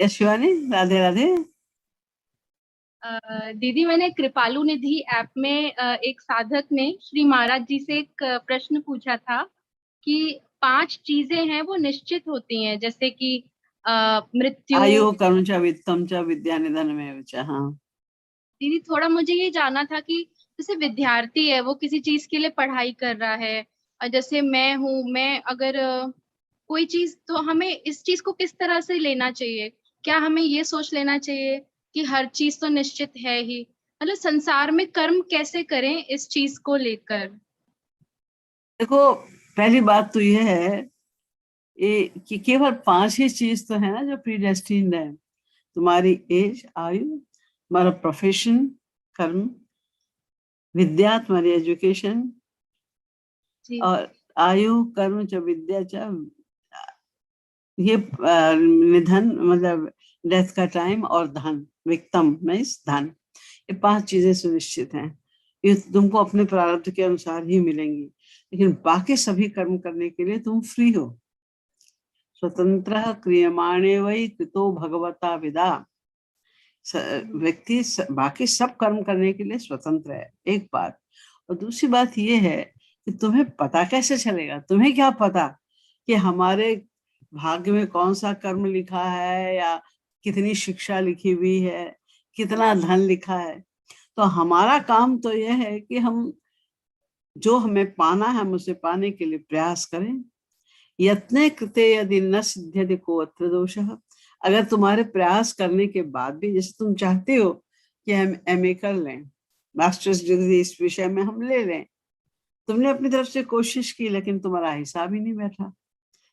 यशवानी, राधे राधे। दीदी, मैंने कृपालु निधि ऐप में एक साधक ने श्री महाराज जी से एक प्रश्न पूछा था कि 5 चीजें हैं वो निश्चित होती हैं, जैसे कि मृत्यु। आयु कर्म च वित्तम च विद्या निधनमेव च। हाँ। दीदी, थोड़ा मुझे ये जानना था कि जैसे विद्यार्थी है, वो किसी चीज के लिए पढ़ाई कर रहा है, और जैसे मैं हूँ, मैं अगर कोई चीज, तो हमें इस चीज को किस तरह से लेना चाहिए? क्या हमें ये सोच लेना चाहिए कि हर चीज तो निश्चित है ही? मतलब संसार में कर्म कैसे करें इस चीज को लेकर? देखो, पहली बात तो यह है कि केवल 5 ही चीज तो है ना जो प्रीडेस्टिन्ड है। तुम्हारी एज, आयु, तुम्हारा प्रोफेशन, कर्म, विद्या, तुम्हारी एजुकेशन, जी। और आयु कर्म च विद्या च, ये निधन मतलब डेथ का टाइम, और धन, विक्तम मीन्स धन। ये 5 चीजें सुनिश्चित हैं। ये तुमको अपने प्रारब्ध के अनुसार ही मिलेंगी, लेकिन बाकी सभी कर्म करने के लिए तुम फ्री हो। स्वतंत्र क्रियमाणे वै कृतो भगवता विदा। व्यक्ति बाकी सब कर्म करने के लिए स्वतंत्र है, एक बात। और दूसरी बात ये है कि तुम्हें पता कैसे चलेगा? तुम्हें क्या पता कि हमारे भाग्य में कौन सा कर्म लिखा है, या कितनी शिक्षा लिखी हुई है, कितना धन लिखा है? तो हमारा काम तो यह है कि हम जो हमें पाना है, हम उसे पाने के लिए प्रयास करें। यत्ने कृते यदि न सिद्ध्यति को अत्र दोषः। अगर तुम्हारे प्रयास करने के बाद भी, जैसे तुम चाहते हो कि हम एमए कर लें, मास्टर्स डिग्री इस विषय में हम ले लें, तुमने अपनी तरफ से कोशिश की, लेकिन तुम्हारा हिसाब ही नहीं बैठा,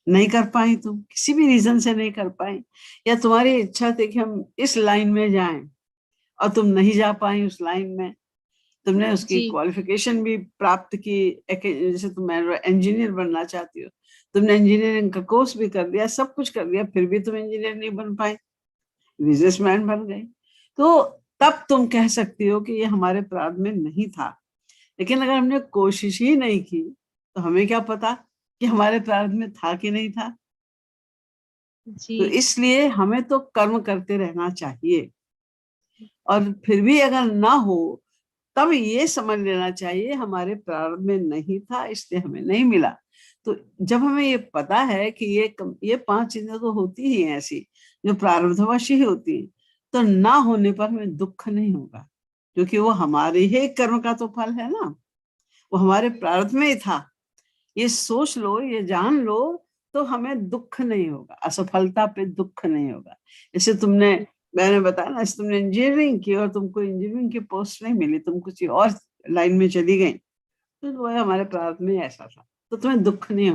नहीं कर पाई, तुम किसी भी रीजन से नहीं कर पाई, या तुम्हारी इच्छा थी कि हम इस लाइन में जाएं और तुम नहीं जा पाई उस लाइन में। तुमने उसकी जी। क्वालिफिकेशन भी प्राप्त की, जैसे तुम इंजीनियर बनना चाहती हो, तुमने इंजीनियरिंग का कोर्स भी कर दिया, सब कुछ कर दिया, फिर भी तुम इंजीनियर नहीं बन पाए, बिजनेसमैन बन गए। तो तब तुम कह सकती हो कि ये हमारे प्रारब्ध में नहीं था। लेकिन अगर हमने कोशिश ही नहीं की, तो हमें क्या पता कि हमारे प्रारब्ध में था कि नहीं था? जी। तो इसलिए हमें तो कर्म करते रहना चाहिए, और फिर भी अगर ना हो, तब ये समझ लेना चाहिए हमारे प्रारब्ध में नहीं था, इसलिए हमें नहीं मिला। तो जब हमें ये पता है कि ये 5 चीजें तो होती ही हैं ऐसी, जो प्रारब्धवश ही होती हैं, तो ना होने पर हमें दुख नहीं होगा, क्योंकि वो हमारे ही कर्म का तो फल है ना, वो हमारे प्रारब्ध में ही था। ये सोच लो, ये जान लो, तो हमें दुख नहीं होगा, असफलता पे दुख नहीं होगा। जैसे मैंने बताया ना, जैसे तुमने इंजीनियरिंग की और तुमको इंजीनियरिंग की पोस्ट नहीं मिली, तुम कुछ और लाइन में चली गई, तो वो हमारे प्रारब्ध में ऐसा था, तो तुम्हें दुख नहीं होगा।